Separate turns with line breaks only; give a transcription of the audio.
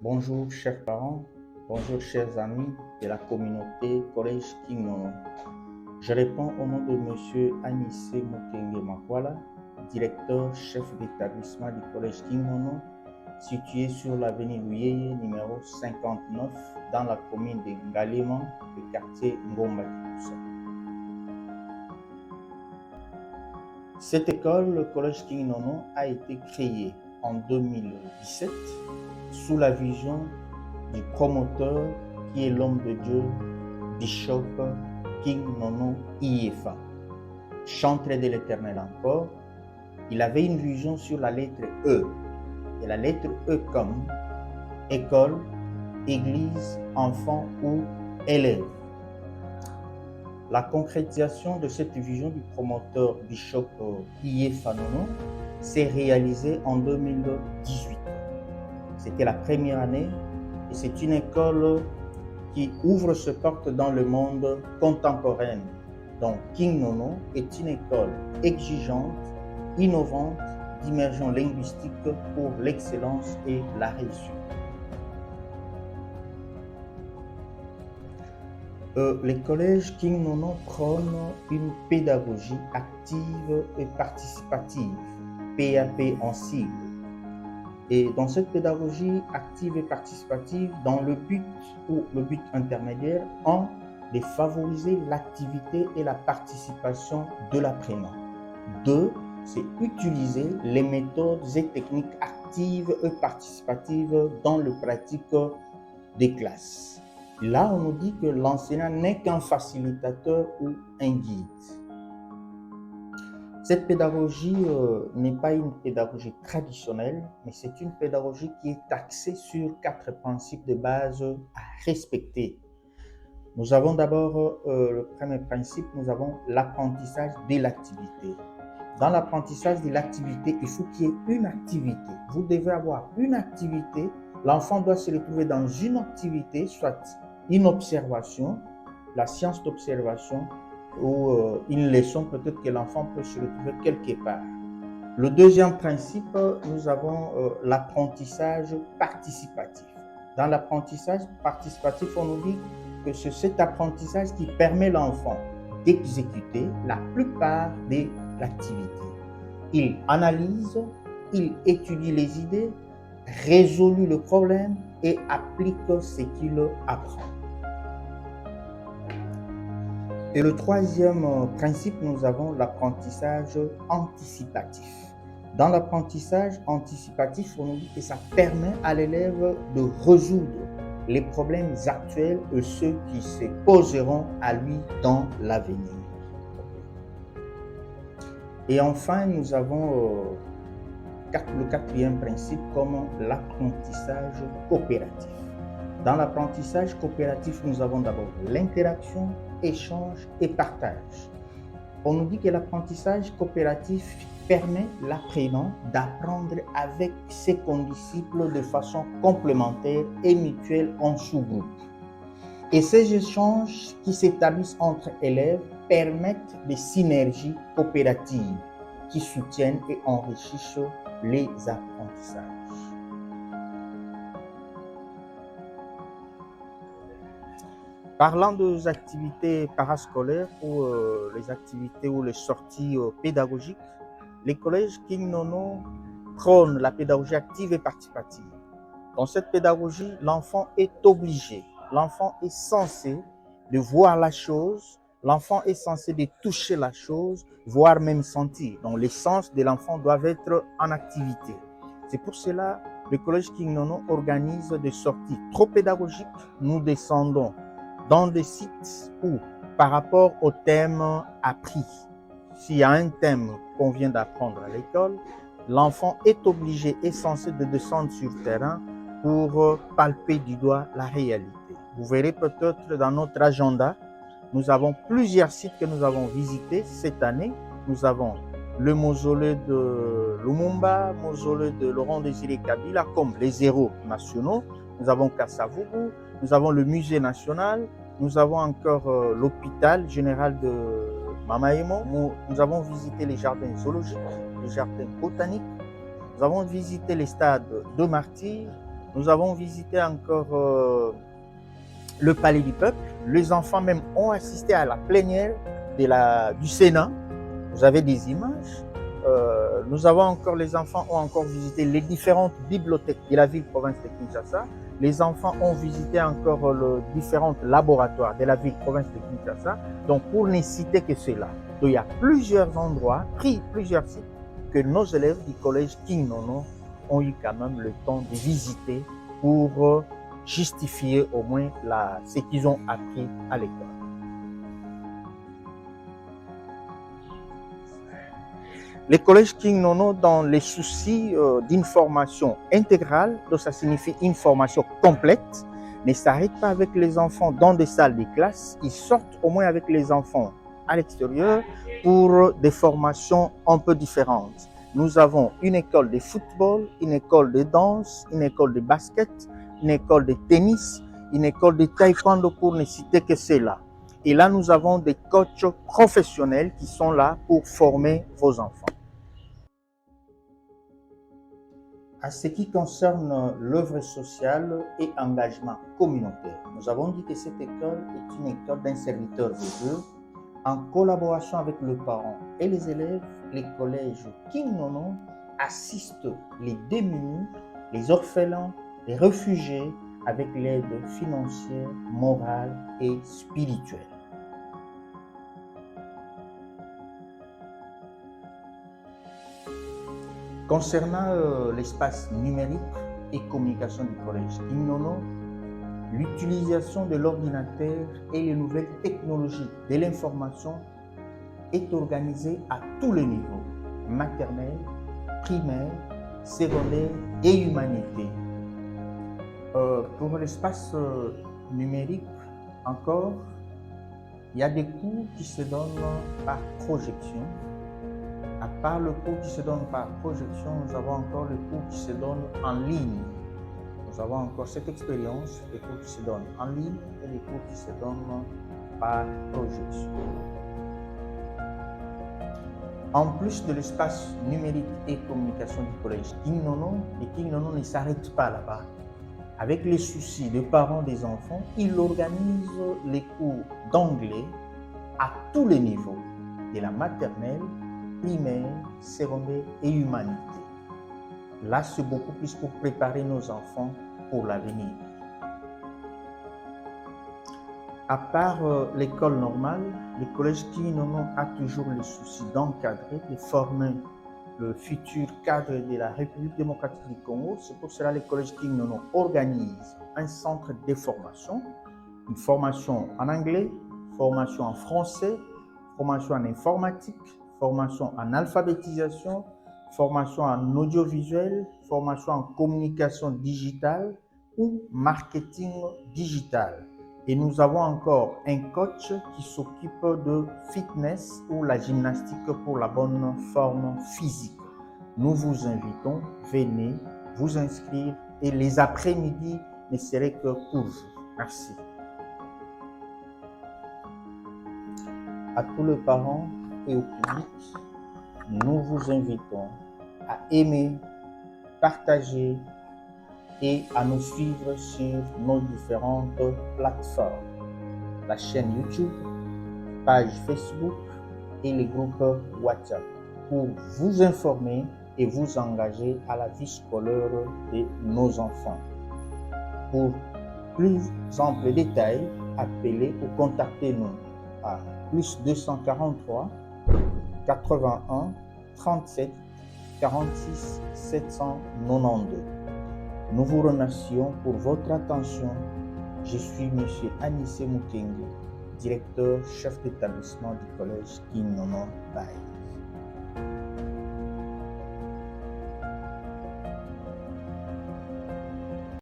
Bonjour chers parents, bonjour chers amis de la communauté Collège King Nono. Je réponds au nom de Monsieur Anissé Mukenge Makwala, directeur chef d'établissement du Collège King Nono, situé sur l'avenue Luyeye numéro 59 dans la commune de Ngalema, le quartier Ngomba Kikusa. Cette école, le Collège King Nono, a été créée en 2017 sous la vision du promoteur qui est l'homme de Dieu, Bishop King Nono Iyefa. Chantre de l'Éternel encore, il avait une vision sur la lettre E. Et la lettre E comme école, église, enfant ou élève. La concrétisation de cette vision du promoteur Bishop Iyefa Nono s'est réalisée en 2018. C'était la première année et c'est une école qui ouvre ses portes dans le monde contemporain. Donc King Nono est une école exigeante, innovante, d'immersion linguistique pour l'excellence et la réussite. Les collèges King Nono prônent une pédagogie active et participative, PAP en sigle. Et dans cette pédagogie active et participative, dans le but intermédiaire, de favoriser l'activité et la participation de l'apprenant. 2, c'est utiliser les méthodes et techniques actives et participatives dans le pratique des classes. Là, on nous dit que l'enseignant n'est qu'un facilitateur ou un guide. Cette pédagogie n'est pas une pédagogie traditionnelle, mais c'est une pédagogie qui est axée sur 4 principes de base à respecter. Nous avons d'abord le premier principe, nous avons l'apprentissage de l'activité. Dans l'apprentissage de l'activité, il faut qu'il y ait une activité. Vous devez avoir une activité. L'enfant doit se retrouver dans une activité, soit une observation, la science d'observation, ou une leçon, peut-être que l'enfant peut se retrouver quelque part. Le deuxième principe, nous avons l'apprentissage participatif. Dans l'apprentissage participatif, on nous dit que c'est cet apprentissage qui permet l'enfant d'exécuter la plupart de l'activité. Il analyse, il étudie les idées, résout le problème et applique ce qu'il apprend. Et le troisième principe, nous avons l'apprentissage anticipatif. Dans l'apprentissage anticipatif, on nous dit que ça permet à l'élève de résoudre les problèmes actuels et ceux qui se poseront à lui dans l'avenir. Et enfin, nous avons le quatrième principe comme l'apprentissage coopératif. Dans l'apprentissage coopératif, nous avons d'abord l'interaction, échange et partage. On nous dit que l'apprentissage coopératif permet l'apprenant d'apprendre avec ses condisciples de façon complémentaire et mutuelle en sous-groupe. Et ces échanges qui s'établissent entre élèves permettent des synergies coopératives qui soutiennent et enrichissent les apprentissages. Parlant des activités parascolaires ou les activités ou les sorties pédagogiques, les collèges King Nono prônent la pédagogie active et participative. Dans cette pédagogie, l'enfant est obligé, l'enfant est censé de voir la chose, l'enfant est censé de toucher la chose, voire même sentir. Donc les sens de l'enfant doivent être en activité. C'est pour cela que le collège King Nono organise des sorties trop pédagogiques. Nous descendons dans des sites où, par rapport au thème appris, s'il y a un thème qu'on vient d'apprendre à l'école, l'enfant est obligé et censé de descendre sur le terrain pour palper du doigt la réalité. Vous verrez peut-être dans notre agenda, nous avons plusieurs sites que nous avons visités cette année. Nous avons le mausolée de Lumumba, le mausolée de Laurent Désiré Kabila, comme les héros nationaux. Nous avons Kasavubu, nous avons le musée national, nous avons encore l'hôpital général de Mamaemo. Nous avons visité les jardins zoologiques, les jardins botaniques. Nous avons visité les stades de Martyrs. Nous avons visité encore le Palais du Peuple. Les enfants même ont assisté à la plénière du Sénat. Vous avez des images. Les enfants ont encore visité les différentes bibliothèques de la ville-province de Kinshasa. Les enfants ont visité encore les différents laboratoires de la ville-province de Kinshasa. Donc, pour ne citer que cela. Donc, il y a plusieurs endroits, plusieurs sites que nos élèves du collège King Nono ont eu quand même le temps de visiter pour justifier au moins ce qu'ils ont appris à l'école. Le collège King Nono, dans les soucis d'une formation intégrale, donc ça signifie une formation complète, ne s'arrête pas avec les enfants dans des salles de classe, ils sortent au moins avec les enfants à l'extérieur pour des formations un peu différentes. Nous avons une école de football, une école de danse, une école de basket, une école de tennis, une école de taekwondo pour ne citer que cela. Et là, nous avons des coachs professionnels qui sont là pour former vos enfants. À ce qui concerne l'œuvre sociale et engagement communautaire, nous avons dit que cette école est une école d'un serviteur de Dieu. En collaboration avec le parent et les élèves, les collèges King Nono assistent les démunis, les orphelins, les réfugiés avec l'aide financière, morale et spirituelle. Concernant l'espace numérique et communication du collège King Nono, l'utilisation de l'ordinateur et les nouvelles technologies de l'information est organisée à tous les niveaux, maternelle, primaire, secondaire et humanité. Pour l'espace numérique, encore, il y a des cours qui se donnent par projection. À part le cours qui se donne par projection, nous avons encore le cours qui se donne en ligne. Nous avons encore cette expérience, les cours qui se donnent en ligne et les cours qui se donnent par projection. En plus de l'espace numérique et communication du collège King Nono, le King Nono ne s'arrête pas là-bas. Avec les soucis des parents des enfants, il organise les cours d'anglais à tous les niveaux, de la maternelle, primaire, secondaire et humanité. Là, c'est beaucoup plus pour préparer nos enfants pour l'avenir. À part l'école normale, le collège King Nono a toujours le souci d'encadrer, de former le futur cadre de la République démocratique du Congo. C'est pour cela que le collège King Nono organise un centre de formation, une formation en anglais, formation en français, formation en informatique, formation en alphabétisation, formation en audiovisuel, formation en communication digitale ou marketing digital. Et nous avons encore un coach qui s'occupe de fitness ou la gymnastique pour la bonne forme physique. Nous vous invitons, venez vous inscrire et les après-midi ne seraient que pour vous. Merci. À tous les parents et au public, nous vous invitons à aimer, partager et à nous suivre sur nos différentes plateformes, la chaîne YouTube, page Facebook et les groupes WhatsApp pour vous informer et vous engager à la vie scolaire de nos enfants. Pour plus amples détails, appelez ou contactez-nous à plus 243 81 37 46 792. Nous vous remercions pour votre attention. Je suis M. Anissé Mukenge, directeur chef d'établissement du collège King Nono Baye.